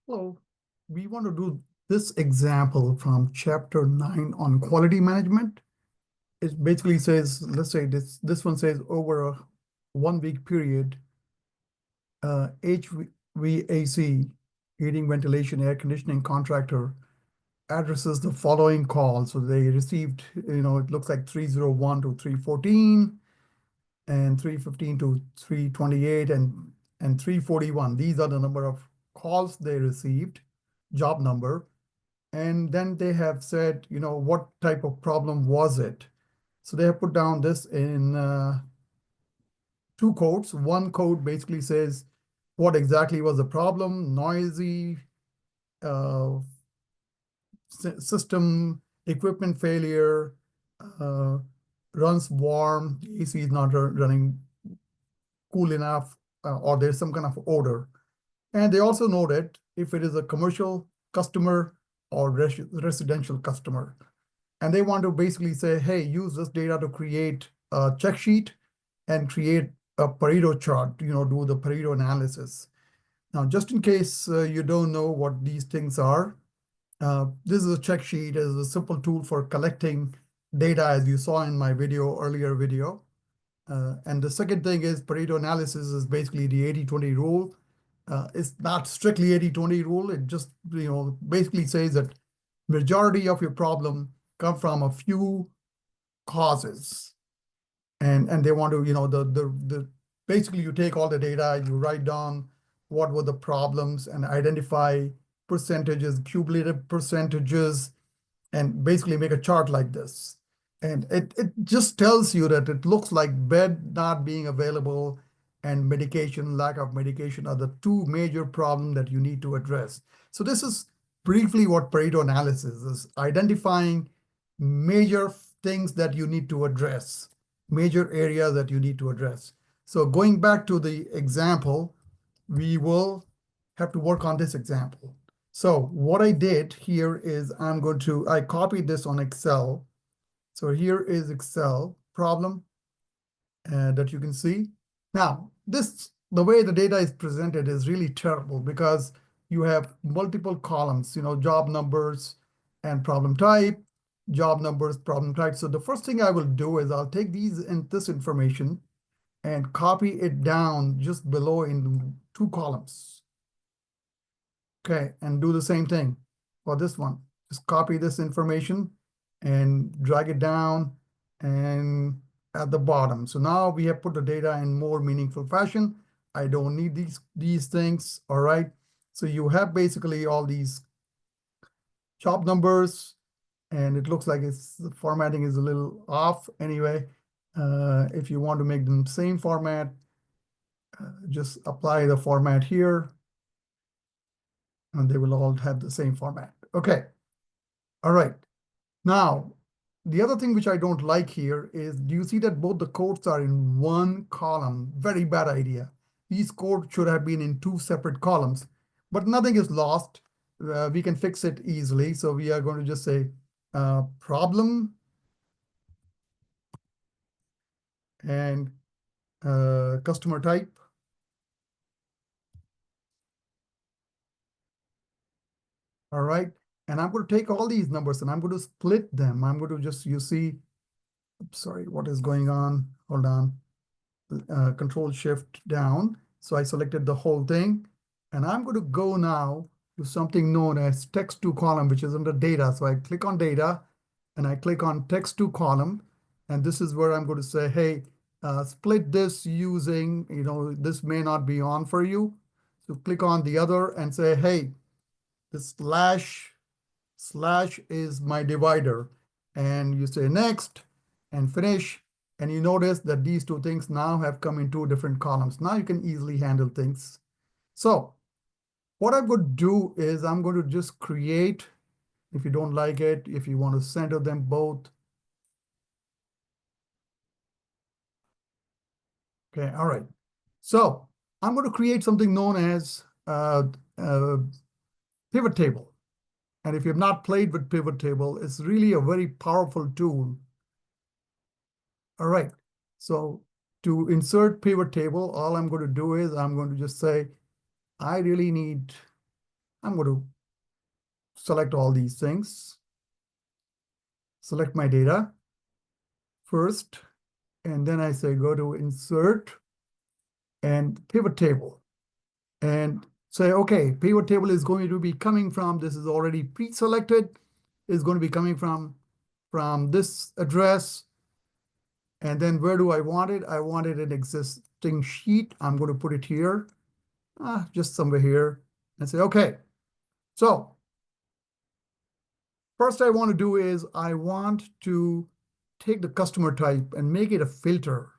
Hello, we want to do this example from chapter 9 on quality management. It basically says, let's say this one says over a 1 week period, HVAC, heating, ventilation, air conditioning contractor addresses the following call. So they received, it looks like 301 to 314 and 315 to 328 and 341. These are the number of calls they received, job number. And then they have said, what type of problem was it? So they have put down this in two codes. One code basically says what exactly was the problem: noisy, uh, system equipment failure, uh, runs warm, AC is not running cool enough, or there's some kind of odor. And they also noted if it is a commercial customer or residential customer. And they want to basically say, hey, use this data to create a check sheet and create a Pareto chart, do the Pareto analysis. Now, just in case you don't know what these things are, this is a check sheet. It is a simple tool for collecting data, as you saw in my earlier video. And the second thing is Pareto analysis is basically the 80-20 rule. It's not strictly 80-20 rule. It just, basically says that majority of your problem come from a few causes. And they want to, basically you take all the data, you write down what were the problems and identify percentages, cumulative percentages, and basically make a chart like this. And it just tells you that it looks like bed not being available and medication, lack of medication are the two major problems that you need to address. So this is briefly what Pareto analysis is: identifying major things that you need to address, major areas that you need to address. So going back to the example, we will have to work on this example. So what I did here is I copied this on Excel. So here is Excel problem that you can see. Now, the way the data is presented is really terrible because you have multiple columns, job numbers and problem type, job numbers, problem type. So the first thing I will do is I'll take this information and copy it down just below in two columns. Okay, and do the same thing for this one. Just copy this information and drag it down and at the bottom. So now we have put the data in more meaningful fashion. I don't need these things, all right? So you have basically all these job numbers, and it looks like the formatting is a little off anyway. If you want to make them same format, just apply the format here, and they will all have the same format. Okay, all right. Now, the other thing which I don't like here is, do you see that both the codes are in one column? Very bad idea. These codes should have been in two separate columns, but nothing is lost. We can fix it easily. So we are going to just say problem and customer type. All right. And I'm going to take all these numbers and I'm going to split them. I'm going to just, you see, sorry, what is going on? Hold on. Control Shift down. So I selected the whole thing. And I'm going to go now to something known as text to column, which is under data. So I click on data and I click on text to column. And this is where I'm going to say, hey, split this using, this may not be on for you. So click on the other and say, hey, the slash is my divider. And you say next and finish. And you notice that these two things now have come in two different columns. Now you can easily handle things. So what I'm going to do is I'm going to just create, if you don't like it, if you want to center them both. Okay, all right. So I'm going to create something known as pivot table. And if you've not played with pivot table, it's really a very powerful tool. All right. So to insert pivot table, all I'm going to do is I'm going to just say, I really need I'm going to select all these things, select my data first, and then I say go to insert and pivot table and say, okay, pivot table is going to be coming from, this is already pre-selected, is going to be coming from this address. And then where do I want it? I want it in existing sheet. I'm going to put it here, just somewhere here, and say, okay. So first I want to do is I want to take the customer type and make it a filter.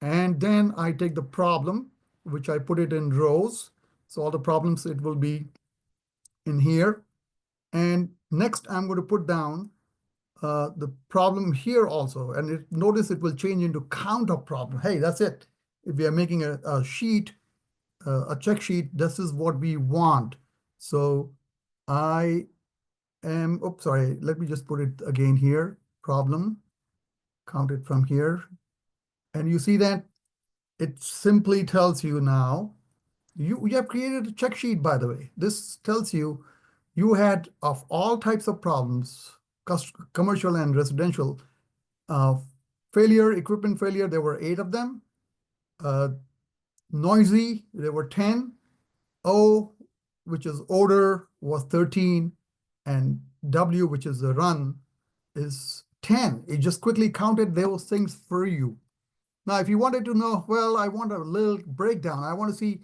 And then I take the problem, which I put it in rows. So all the problems, it will be in here. And next I'm going to put down the problem here also. And notice it will change into count of problem. Hey, that's it. If we are making a sheet, a check sheet, this is what we want. So I am, oops, sorry, let me just put it again here. Problem, count it from here. And you see that it simply tells you now, you have created a check sheet, by the way. This tells you you had of all types of problems, commercial and residential, uh, failure, equipment failure, there were 8 of them. Noisy, there were 10. O, which is odor, was 13. And W, which is the run, is 10. It just quickly counted those things for you. Now, if you wanted to know, well, I want a little breakdown. I want to see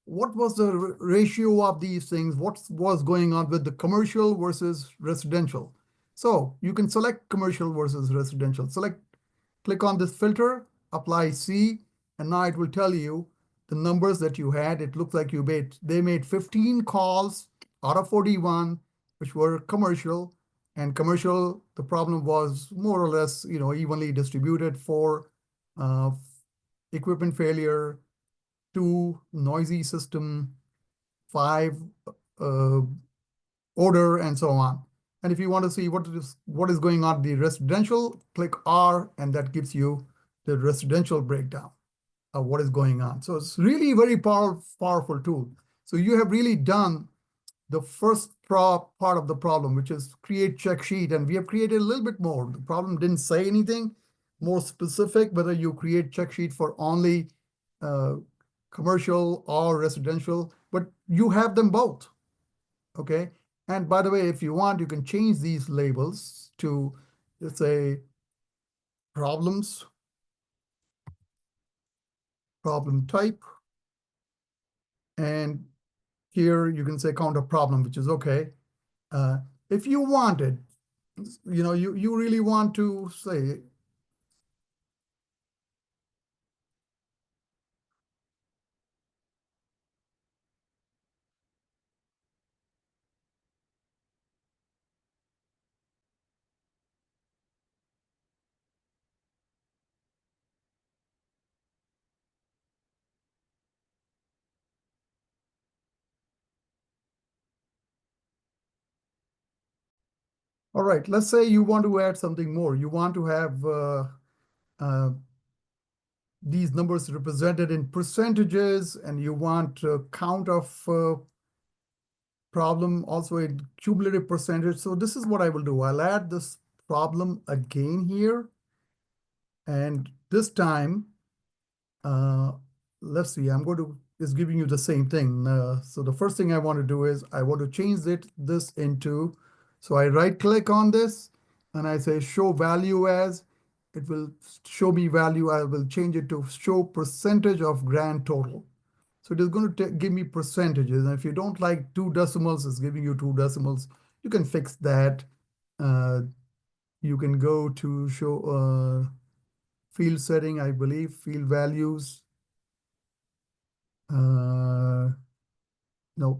what was the ratio of these things, what was going on with the commercial versus residential. So you can select commercial versus residential. Click on this filter, apply C, and now it will tell you the numbers that you had. It looks like they made 15 calls out of 41, which were commercial. And commercial, the problem was more or less, evenly distributed for equipment failure, 2 noisy system, 5 uh, odor, and so on. And if you want to see what is going on the residential, click R, and that gives you the residential breakdown of what is going on. So it's really a very powerful tool. So you have really done the first part of the problem, which is create check sheet. And we have created a little bit more. The problem didn't say anything more specific, whether you create check sheet for only commercial or residential, but you have them both, okay? And by the way, if you want, you can change these labels to, let's say, problems, problem type, and here you can say count a problem, which is okay. If you wanted, you really want to say, all right, let's say you want to add something more. You want to have uh, these numbers represented in percentages, and you want a count of problem also in cumulative percentage. So this is what I will do. I'll add this problem again here. And this time, let's see, it's giving you the same thing. So the first thing I want to do is I want to change this into, so I right click on this and I say show value as, it will show me value. I will change it to show percentage of grand total. So it is going to give me percentages. And if you don't like 2 decimals, it's giving you 2 decimals. You can fix that. You can go to show field setting, I believe, field values. Nope,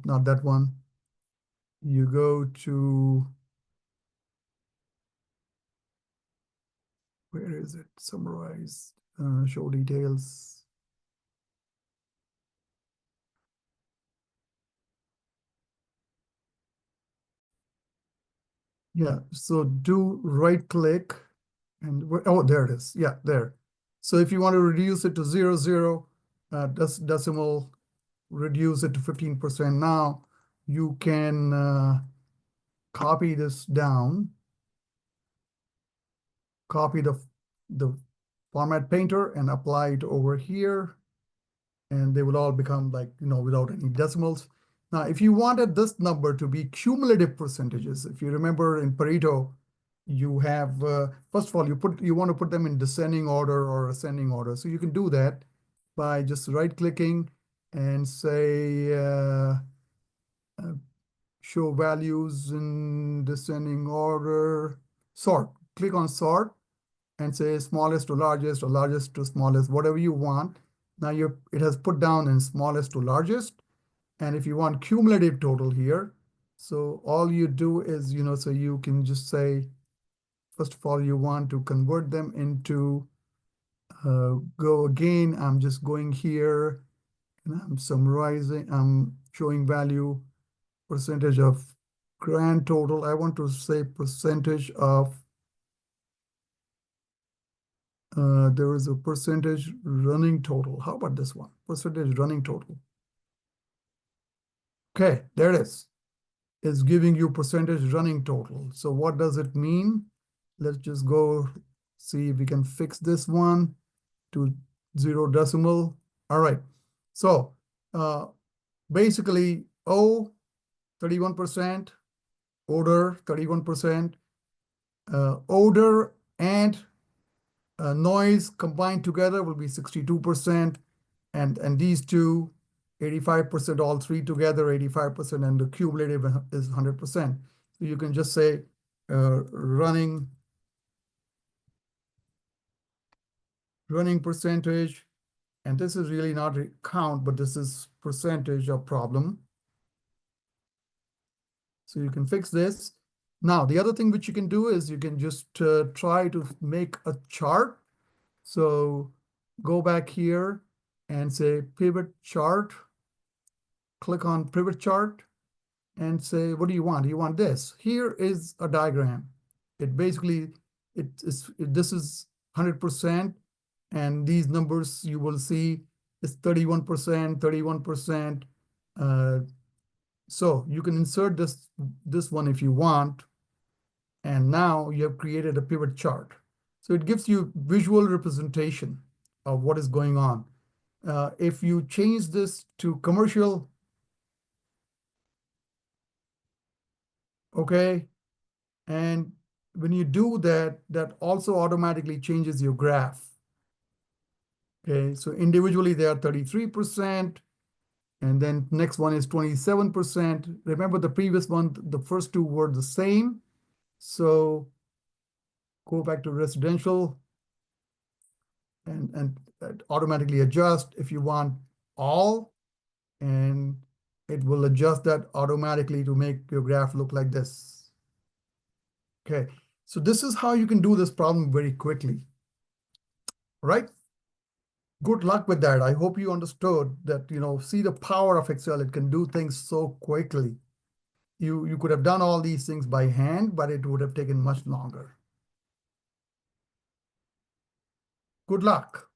not that one. You go to, where is it? Summarize, show details. Yeah, so do right click and, oh, there it is. Yeah, there. So if you want to reduce it to 0, 0, decimal, reduce it to 15%. Now you can copy this down, copy the format painter and apply it over here. And they will all become like, without any decimals. Now, if you wanted this number to be cumulative percentages, if you remember in Pareto, you have, first of all, you want to put them in descending order or ascending order. So you can do that by just right-clicking and say, show values in descending order, sort. Click on sort and say smallest to largest or largest to smallest, whatever you want. Now it has put down in smallest to largest. And if you want cumulative total here, so all you do is, so you can just say, first of all, you want to convert them into, go again. I'm just going here and I'm summarizing, I'm showing value, percentage of grand total. I want to say percentage of, there is a percentage running total. How about this one? Percentage running total. Okay, there it is. It's giving you percentage running total. So what does it mean? Let's just go see if we can fix this one to 0 decimal. All right. So basically O, 31%, odor, 31%, odor and noise combined together will be 62%, and these two, 85%, all three together, 85%, and the cumulative is 100%. So you can just say running percentage, and this is really not a count, but this is percentage of problem. So you can fix this. Now, the other thing which you can do is you can just try to make a chart. So go back here and say pivot chart, click on pivot chart and say, what do you want? Do you want this? Here is a diagram. It basically, this is 100%, and these numbers you will see is 31%, 31%. So you can insert this one if you want, and now you have created a pivot chart. So it gives you visual representation of what is going on. If you change this to commercial, okay, and when you do that, that also automatically changes your graph. Okay, so individually they are 33%, and then next one is 27%. Remember the previous one, the first two were the same. So go back to residential and automatically adjust if you want all, and it will adjust that automatically to make your graph look like this. Okay, so this is how you can do this problem very quickly, right? Good luck with that. I hope you understood that, see the power of Excel. It can do things so quickly. You could have done all these things by hand, but it would have taken much longer. Good luck.